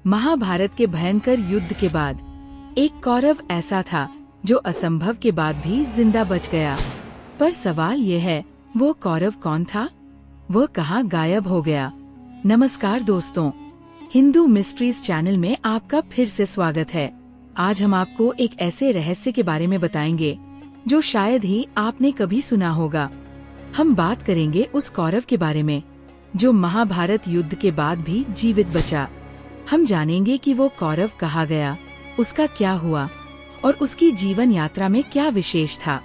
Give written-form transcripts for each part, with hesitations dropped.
महाभारत के भयंकर युद्ध के बाद एक कौरव ऐसा था जो असंभव के बाद भी जिंदा बच गया। पर सवाल ये है, वो कौरव कौन था? वो कहाँ गायब हो गया? नमस्कार दोस्तों, हिंदू मिस्ट्रीज चैनल में आपका फिर से स्वागत है। आज हम आपको एक ऐसे रहस्य के बारे में बताएंगे जो शायद ही आपने कभी सुना होगा। हम बात करेंगे उस कौरव के बारे में जो महाभारत युद्ध के बाद भी जीवित बचा। हम जानेंगे कि वो कौरव कहाँ गया, उसका क्या हुआ और उसकी जीवन यात्रा में क्या विशेष था।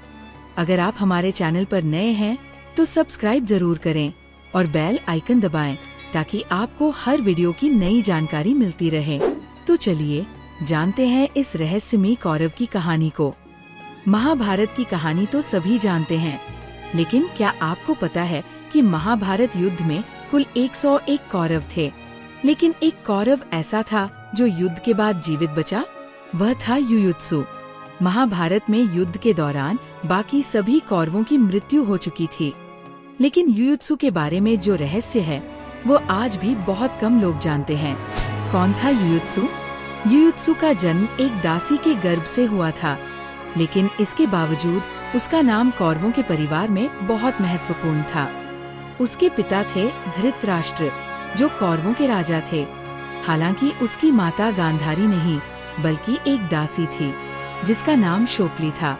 अगर आप हमारे चैनल पर नए हैं तो सब्सक्राइब जरूर करें और बेल आइकन दबाएं ताकि आपको हर वीडियो की नई जानकारी मिलती रहे। तो चलिए जानते हैं इस रहस्यमयी कौरव की कहानी को। महाभारत की कहानी तो सभी जानते हैं, लेकिन क्या आपको पता है कि महाभारत युद्ध में कुल 101 कौरव थे, लेकिन एक कौरव ऐसा था जो युद्ध के बाद जीवित बचा। वह था युयुत्सु। महाभारत में युद्ध के दौरान बाकी सभी कौरवों की मृत्यु हो चुकी थी, लेकिन युयुत्सु के बारे में जो रहस्य है वो आज भी बहुत कम लोग जानते हैं। कौन था युयुत्सु? युयुत्सु का जन्म एक दासी के गर्भ से हुआ था, लेकिन इसके बावजूद उसका नाम कौरवों के परिवार में बहुत महत्वपूर्ण था। उसके पिता थे धृतराष्ट्र, जो कौरवों के राजा थे। हालांकि उसकी माता गांधारी नहीं बल्कि एक दासी थी जिसका नाम शोपली था।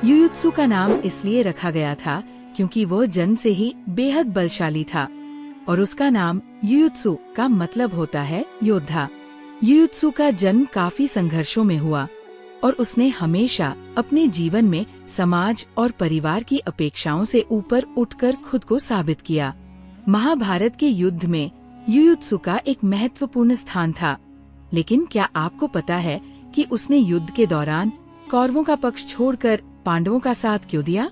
युयुत्सु का नाम इसलिए रखा गया था क्योंकि वो जन्म से ही बेहद बलशाली था और उसका नाम युयुत्सु का मतलब होता है योद्धा। युयुत्सु का जन्म काफी संघर्षों में हुआ और उसने हमेशा अपने जीवन में समाज और परिवार की अपेक्षाओं से ऊपर उठकर खुद को साबित किया। महाभारत के युद्ध में युयुत्सु का एक महत्वपूर्ण स्थान था, लेकिन क्या आपको पता है कि उसने युद्ध के दौरान कौरवों का पक्ष छोड़कर पांडवों का साथ क्यों दिया?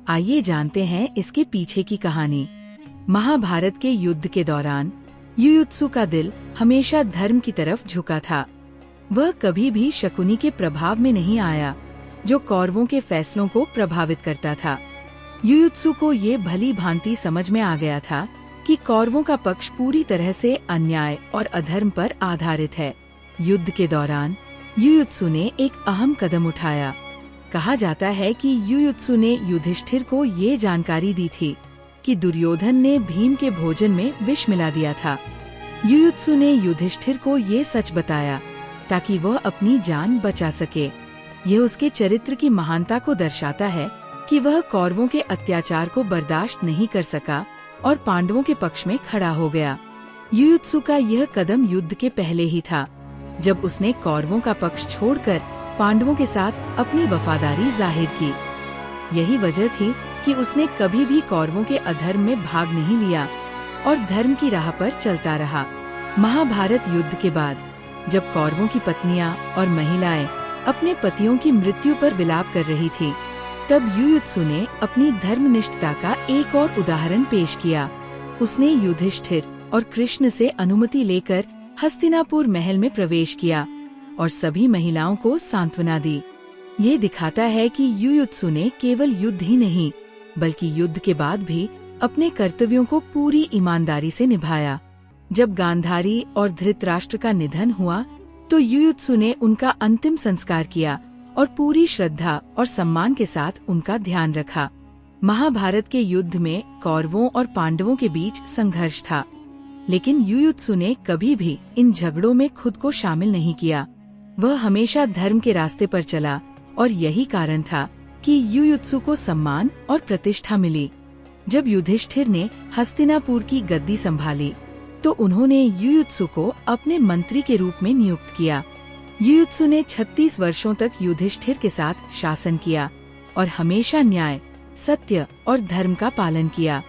आइए जानते हैं इसके पीछे की कहानी। महाभारत के युद्ध के दौरान युयुत्सु का दिल हमेशा धर्म की तरफ झुका था। वह कभी भी शकुनी के प्रभाव में नहीं आया, जो कौरवों के फैसलों को प्रभावित करता था। युयुत्सु को ये भली भांति समझ में आ गया था कि कौरवों का पक्ष पूरी तरह से अन्याय और अधर्म पर आधारित है। युद्ध के दौरान युयुत्सु ने एक अहम कदम उठाया। कहा जाता है कि युयुत्सु ने युधिष्ठिर को ये जानकारी दी थी कि दुर्योधन ने भीम के भोजन में विष मिला दिया था। युयुत्सु ने युधिष्ठिर को ये सच बताया ताकि वह अपनी जान बचा सके। यह उसके चरित्र की महानता को दर्शाता है कि वह कौरवों के अत्याचार को बर्दाश्त नहीं कर सका और पांडवों के पक्ष में खड़ा हो गया। युयुत्सु का यह कदम युद्ध के पहले ही था, जब उसने कौरवों का पक्ष छोड़कर पांडवों के साथ अपनी वफादारी जाहिर की। यही वजह थी कि उसने कभी भी कौरवों के अधर्म में भाग नहीं लिया और धर्म की राह पर चलता रहा। महाभारत युद्ध के बाद जब कौरवों की पत्नियां और महिलाएं अपने पतियों की मृत्यु पर विलाप कर रही थी, तब युयुत्सु ने अपनी धर्मनिष्ठता का एक और उदाहरण पेश किया। उसने युधिष्ठिर और कृष्ण से अनुमति लेकर हस्तिनापुर महल में प्रवेश किया और सभी महिलाओं को सांत्वना दी। ये दिखाता है कि युयुत्सु ने केवल युद्ध ही नहीं बल्कि युद्ध के बाद भी अपने कर्तव्यों को पूरी ईमानदारी से निभाया। जब गांधारी और धृतराष्ट्र का निधन हुआ तो युयुत्सु ने उनका अंतिम संस्कार किया और पूरी श्रद्धा और सम्मान के साथ उनका ध्यान रखा। महाभारत के युद्ध में कौरवों और पांडवों के बीच संघर्ष था, लेकिन युयुत्सु ने कभी भी इन झगड़ों में खुद को शामिल नहीं किया। वह हमेशा धर्म के रास्ते पर चला और यही कारण था कि युयुत्सु को सम्मान और प्रतिष्ठा मिली। जब युधिष्ठिर ने हस्तिनापुर की गद्दी संभाली तो उन्होंने युयुत्सु को अपने मंत्री के रूप में नियुक्त किया। युयुत्सु ने 36 वर्षों तक युधिष्ठिर के साथ शासन किया और हमेशा न्याय, सत्य और धर्म का पालन किया।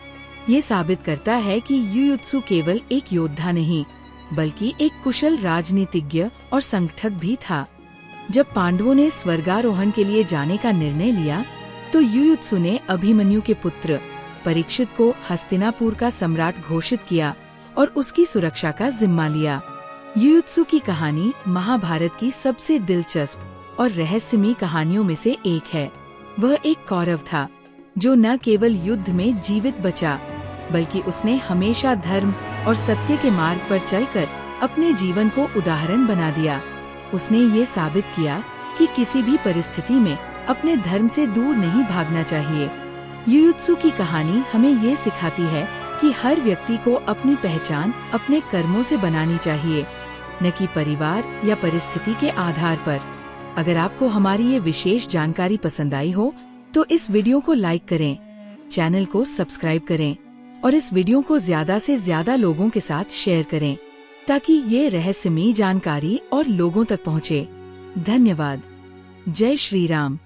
ये साबित करता है कि युयुत्सु केवल एक योद्धा नहीं बल्कि एक कुशल राजनीतिज्ञ और संगठक भी था। जब पांडवों ने स्वर्गारोहण के लिए जाने का निर्णय लिया तो युयुत्सु ने अभिमन्यु के पुत्र परीक्षित को हस्तिनापुर का सम्राट घोषित किया और उसकी सुरक्षा का जिम्मा लिया। युयुत्सु की कहानी महाभारत की सबसे दिलचस्प और रहस्यमयी कहानियों में से एक है। वह एक कौरव था जो न केवल युद्ध में जीवित बचा बल्कि उसने हमेशा धर्म और सत्य के मार्ग पर चलकर अपने जीवन को उदाहरण बना दिया। उसने ये साबित किया कि किसी भी परिस्थिति में अपने धर्म से दूर नहीं भागना चाहिए। युयुत्सु की कहानी हमें ये सिखाती है कि हर व्यक्ति को अपनी पहचान अपने कर्मों से बनानी चाहिए, न कि परिवार या परिस्थिति के आधार पर। अगर आपको हमारी ये विशेष जानकारी पसंद आई हो तो इस वीडियो को लाइक करें, चैनल को सब्सक्राइब करें और इस वीडियो को ज्यादा से ज्यादा लोगों के साथ शेयर करें ताकि ये रहस्यमयी जानकारी और लोगों तक पहुंचे। धन्यवाद। जय श्री राम।